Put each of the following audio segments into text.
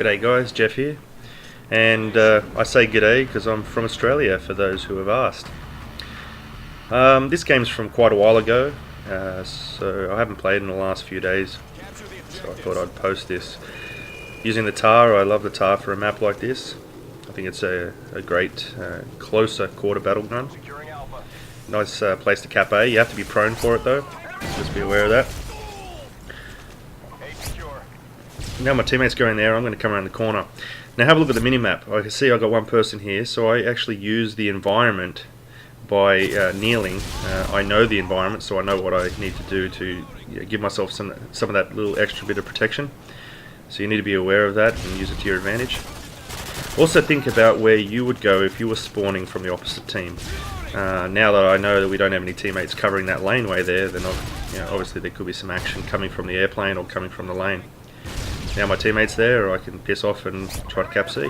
G'day guys, Jeff here, and I say g'day because I'm from Australia for those who have asked. This game's from quite a while ago, so I haven't played in the last few days, so I thought I'd post this. Using the TAR, I love the TAR for a map like this. I think it's a great closer quarter battle gun. Nice place to cap A. You have to be prone for it though, just be aware of that. Now my teammate's going there, I'm going to come around the corner. Now have a look at the mini-map. I can see I've got one person here, so I actually use the environment by kneeling. I know the environment, so I know what I need to do to give myself some of that little extra bit of protection. So you need to be aware of that and use it to your advantage. Also think about where you would go if you were spawning from the opposite team. Now that I know that we don't have any teammates covering that laneway there, then obviously there could be some action coming from the airplane or coming from the lane. Now my teammate's there, I can piss off and try to cap C.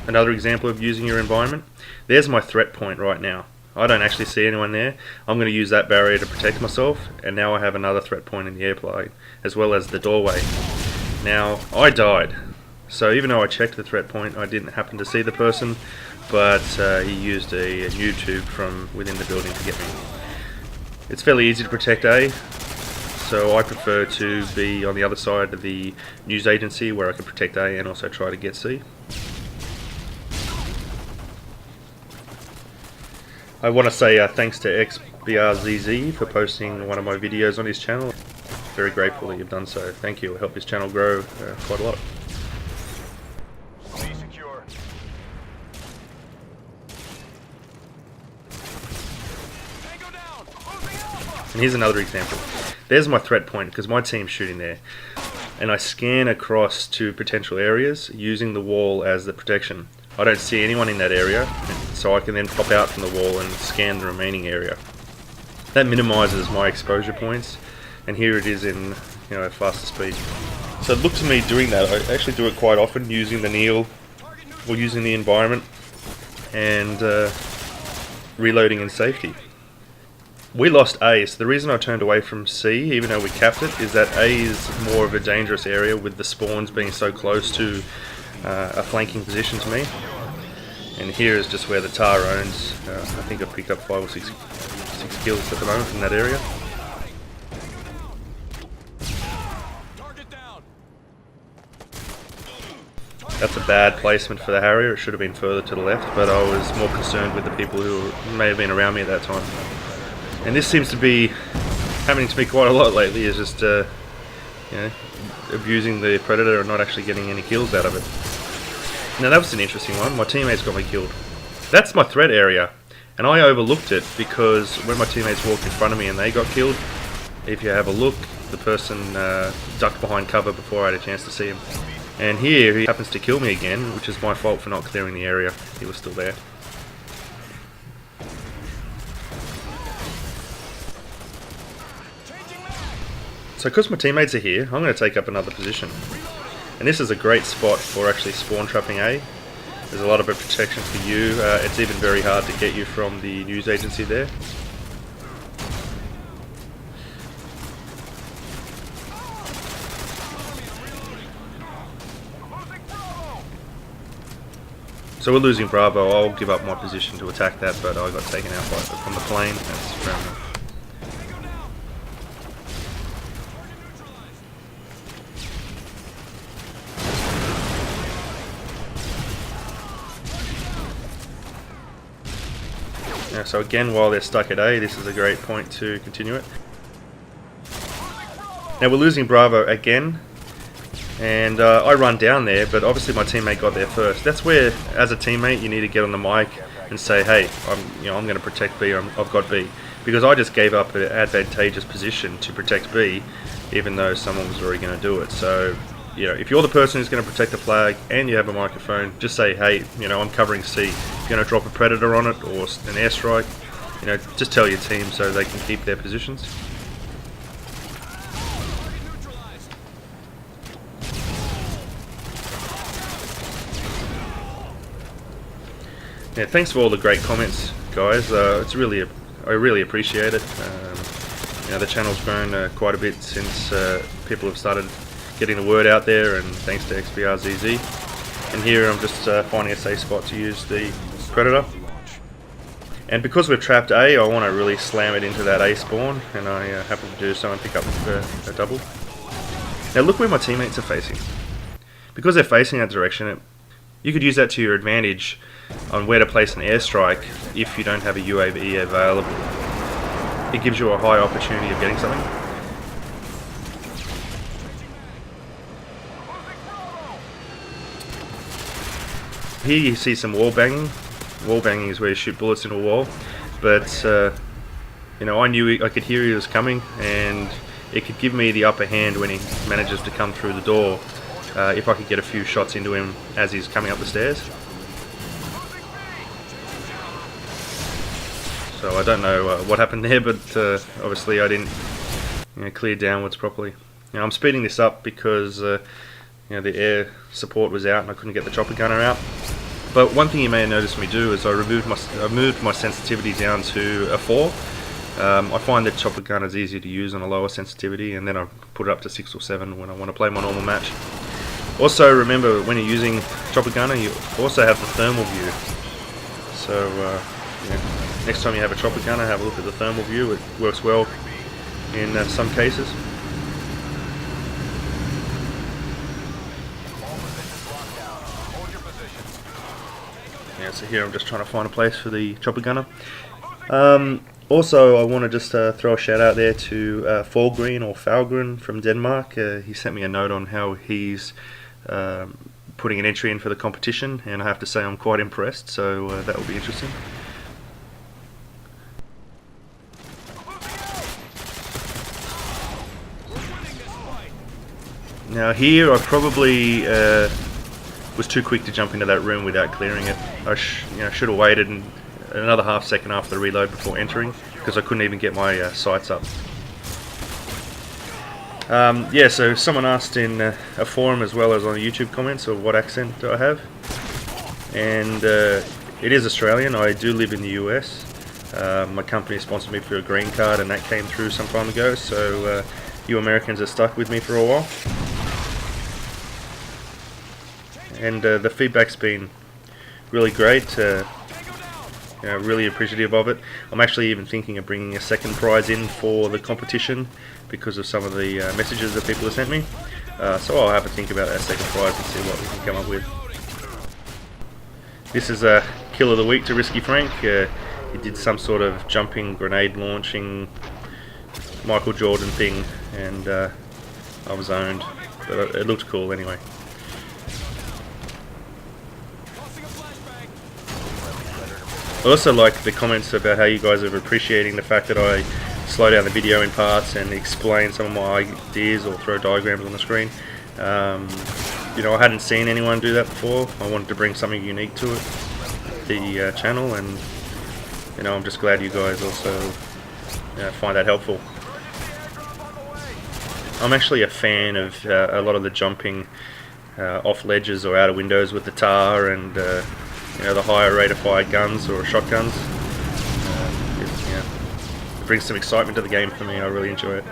Another example of using your environment. There's my threat point right now. I don't actually see anyone there. I'm going to use that barrier to protect myself, and now I have another threat point in the airplane, as well as the doorway. Now, I died. So even though I checked the threat point, I didn't happen to see the person, but he used a new tube from within the building to get me. It's fairly easy to protect A. So I prefer to be on the other side of the news agency where I can protect A and also try to get C. I want to say thanks to XBRZZ for posting one of my videos on his channel. Very grateful that you've done so. Thank you. It'll help his channel grow quite a lot. And here's another example. There's my threat point because my team's shooting there, and I scan across to potential areas using the wall as the protection. I don't see anyone in that area, so I can then pop out from the wall and scan the remaining area. That minimizes my exposure points, and here it is in faster speed. So it looked to me doing that. I actually do it quite often, using the kneel or using the environment and reloading in safety. We lost A, so the reason I turned away from C, even though we capped it, is that A is more of a dangerous area with the spawns being so close to a flanking position to me. And here is just where the TAR owns. I think I've picked up 5 or 6 kills at the moment from that area. That's a bad placement for the Harrier. It should have been further to the left, but I was more concerned with the people who may have been around me at that time. And this seems to be happening to me quite a lot lately, is just abusing the Predator and not actually getting any kills out of it. Now that was an interesting one. My teammates got me killed. That's my threat area, and I overlooked it because when my teammates walked in front of me and they got killed, if you have a look, the person ducked behind cover before I had a chance to see him. And here he happens to kill me again, which is my fault for not clearing the area. He was still there. So because my teammates are here, I'm going to take up another position. And this is a great spot for actually spawn trapping A. There's a lot of protection for you. It's even very hard to get you from the news agency there. So we're losing Bravo. I'll give up my position to attack that, but I got taken out from the plane. That's fair enough. So again, while they're stuck at A, this is a great point to continue it. Now we're losing Bravo again, and I run down there, but obviously my teammate got there first. That's where, as a teammate, you need to get on the mic and say, "Hey, I'm going to protect B. I've got B," because I just gave up an advantageous position to protect B, even though someone was already going to do it. So, if you're the person who's going to protect the flag and you have a microphone, just say, "Hey, I'm covering C. If you're going to drop a Predator on it or an airstrike, just tell your team so they can keep their positions." Yeah, thanks for all the great comments, guys. I really appreciate it. the channel's grown quite a bit since people have started getting the word out there, and thanks to XBRZZ. And here I'm just finding a safe spot to use the Predator. And because we've trapped A, I want to really slam it into that A spawn, and I happen to do so and pick up a double. Now look where my teammates are facing. Because they're facing that direction, you could use that to your advantage on where to place an airstrike if you don't have a UAV available. It gives you a high opportunity of getting something. Here you see some wall banging. Wall banging is where you shoot bullets into a wall, but I knew I could hear he was coming, and it could give me the upper hand when he manages to come through the door, if I could get a few shots into him as he's coming up the stairs. So I don't know what happened there, but obviously I didn't clear downwards properly. Now I'm speeding this up because the air support was out and I couldn't get the chopper gunner out. But one thing you may have noticed me do is I moved my sensitivity down to a 4. I find that chopper gunner is easier to use on a lower sensitivity, and then I put it up to 6 or 7 when I want to play my normal match. Also remember, when you're using chopper gunner, you also have the thermal view. So next time you have a chopper gunner, have a look at the thermal view. It works well in some cases. Yeah, so here I'm just trying to find a place for the chopper gunner. Also, I want to just throw a shout out there to Falgren or Falgren from Denmark. He sent me a note on how he's putting an entry in for the competition, and I have to say I'm quite impressed, so that will be interesting. Now here I probably was too quick to jump into that room without clearing it. I should have waited another half second after the reload before entering, because I couldn't even get my sights up. Yeah, so someone asked in a forum as well as on the YouTube comments of what accent do I have, and it is Australian. I do live in the US. My company sponsored me for a green card, and that came through some time ago, so you Americans are stuck with me for a while. And the feedback's been really great. Really appreciative of it. I'm actually even thinking of bringing a second prize in for the competition because of some of the messages that people have sent me. So I'll have a think about that second prize and see what we can come up with. This is a kill of the week to Risky Frank. He did some sort of jumping, grenade launching, Michael Jordan thing, and I was owned. But it looked cool anyway. I also like the comments about how you guys are appreciating the fact that I slow down the video in parts and explain some of my ideas or throw diagrams on the screen. I hadn't seen anyone do that before. I wanted to bring something unique to it, the channel, and I'm just glad you guys also find that helpful. I'm actually a fan of a lot of the jumping off ledges or out of windows with the tar and the higher rate of fire guns or shotguns. It brings some excitement to the game for me. I really enjoy it.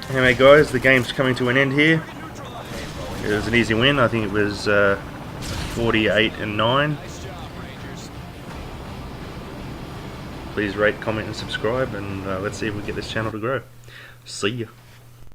Anyway guys, the game's coming to an end here. It was an easy win. I think it was 48-9. Please rate, comment and subscribe, and let's see if we get this channel to grow. See ya.